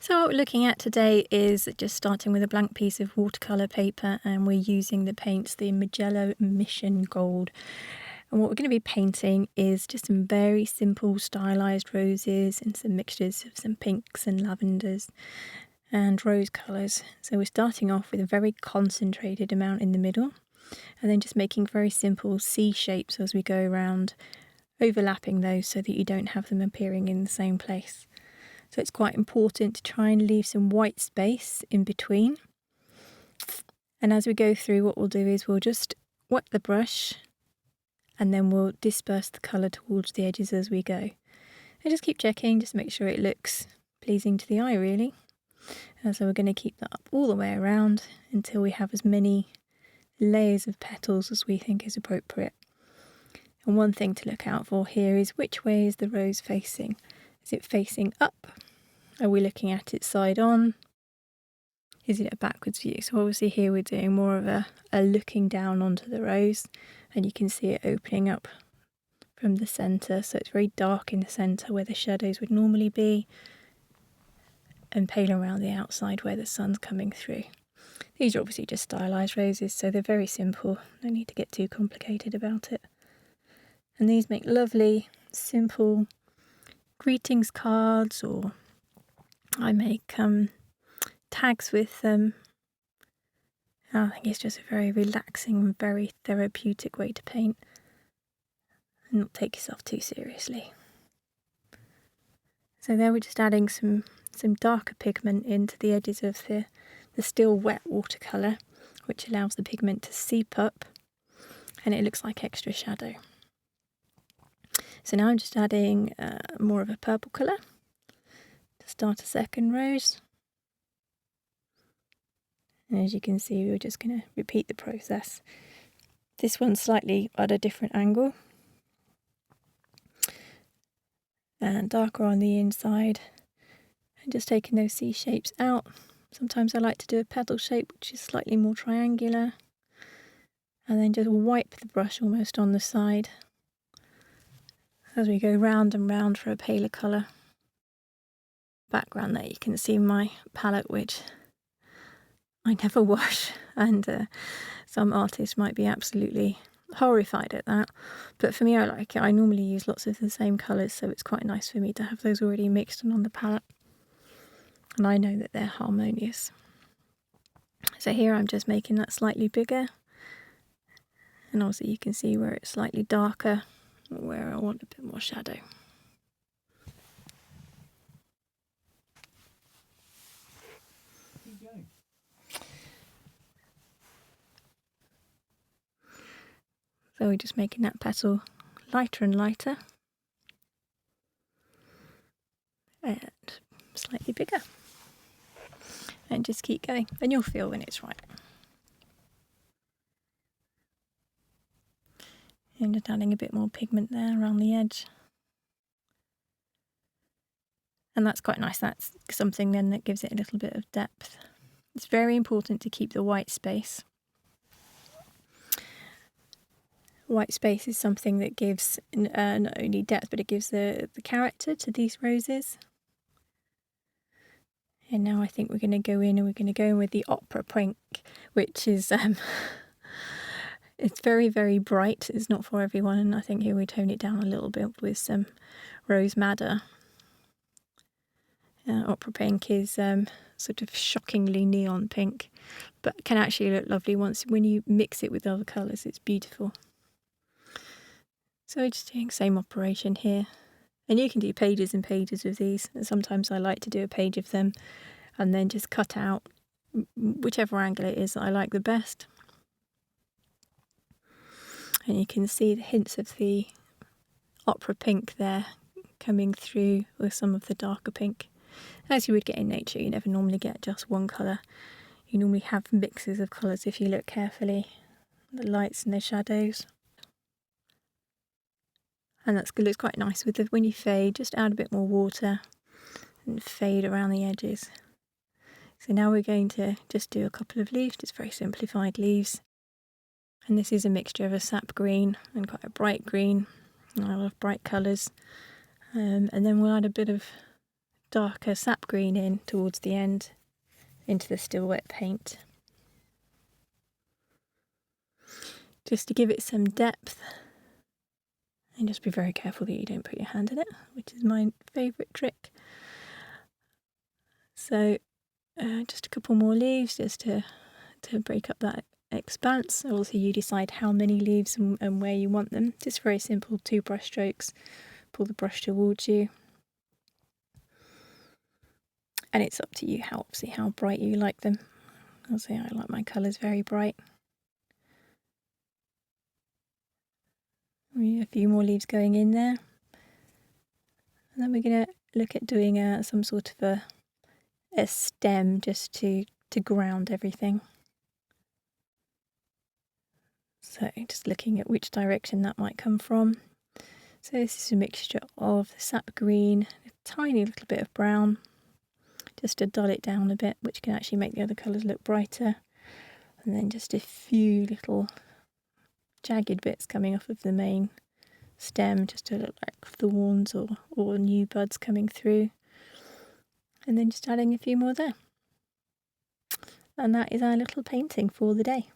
So what we're looking at today is just starting with a blank piece of watercolour paper, and we're using the paints, the Majello Mission Gold. And what we're going to be painting is just some very simple stylized roses and some mixtures of some pinks and lavenders and rose colours. So we're starting off with a very concentrated amount in the middle and then just making very simple C shapes as we go around, overlapping those so that you don't have them appearing in the same place. So it's quite important to try and leave some white space in between. And as we go through, what we'll do is we'll just wet the brush and then we'll disperse the colour towards the edges as we go. And just keep checking, just make sure it looks pleasing to the eye really. And so we're going to keep that up all the way around until we have as many layers of petals as we think is appropriate. And one thing to look out for here is which way is the rose facing? Is it facing up? Are we looking at it side on? Is it a backwards view? So obviously here we're doing more of a looking down onto the rose, and you can see it opening up from the centre. So it's very dark in the centre where the shadows would normally be, and pale around the outside where the sun's coming through. These are obviously just stylised roses, so they're very simple. No need to get too complicated about it. And these make lovely, simple greetings cards, or I make tags with them. I think it's just a very relaxing, very therapeutic way to paint and not take yourself too seriously. So there we're just adding some darker pigment into the edges of the still wet watercolour, which allows the pigment to seep up and it looks like extra shadow. So now I'm just adding more of a purple colour to start a second rose. And as you can see, we're just going to repeat the process. This one's slightly at a different angle and darker on the inside. And just taking those C shapes out. Sometimes I like to do a petal shape which is slightly more triangular, and then just wipe the brush almost on the side as we go round and round for a paler colour. Background there you can see my palette, which I never wash, and some artists might be absolutely horrified at that, but for me I like it. I normally use lots of the same colours, so it's quite nice for me to have those already mixed and on the palette, and I know that they're harmonious. So here I'm just making that slightly bigger, and also you can see where it's slightly darker, where I want a bit more shadow. So we're just making that petal lighter and lighter and slightly bigger, and just keep going and you'll feel when it's right. And just adding a bit more pigment there around the edge. And that's quite nice. That's something then that gives it a little bit of depth. It's very important to keep the white space. White space is something that gives not only depth, but it gives the character to these roses. And now I think we're going to go in, and we're going to go in with the opera pink, which is it's very, very bright. It's not for everyone, and I think here we tone it down a little bit with some rose madder. Opera pink is sort of shockingly neon pink, but can actually look lovely when you mix it with other colours. It's beautiful. So just doing the same operation here, and you can do pages and pages of these. And sometimes I like to do a page of them and then just cut out whichever angle it is that I like the best. And you can see the hints of the opera pink there coming through with some of the darker pink. As you would get in nature, you never normally get just one colour. You normally have mixes of colours if you look carefully, the lights and the shadows. And that's good. Looks quite nice with when you fade, just add a bit more water and fade around the edges. So now we're going to just do a couple of leaves, just very simplified leaves. And this is a mixture of a sap green and quite a bright green, and a lot of bright colours. And then we'll add a bit of darker sap green in towards the end into the still wet paint, just to give it some depth. And just be very careful that you don't put your hand in it, which is my favourite trick. So just a couple more leaves just to break up that expanse. Also, you decide how many leaves and where you want them. Just very simple 2 brush strokes. Pull the brush towards you. And it's up to you how bright you like them. I'll say I like my colours very bright. A few more leaves going in there. And then we're going to look at doing some sort of a stem just to ground everything. So just looking at which direction that might come from. So this is a mixture of the sap green, a tiny little bit of brown, just to dull it down a bit, which can actually make the other colours look brighter. And then just a few little jagged bits coming off of the main stem, just to look like thorns or new buds coming through. And then just adding a few more there. And that is our little painting for the day.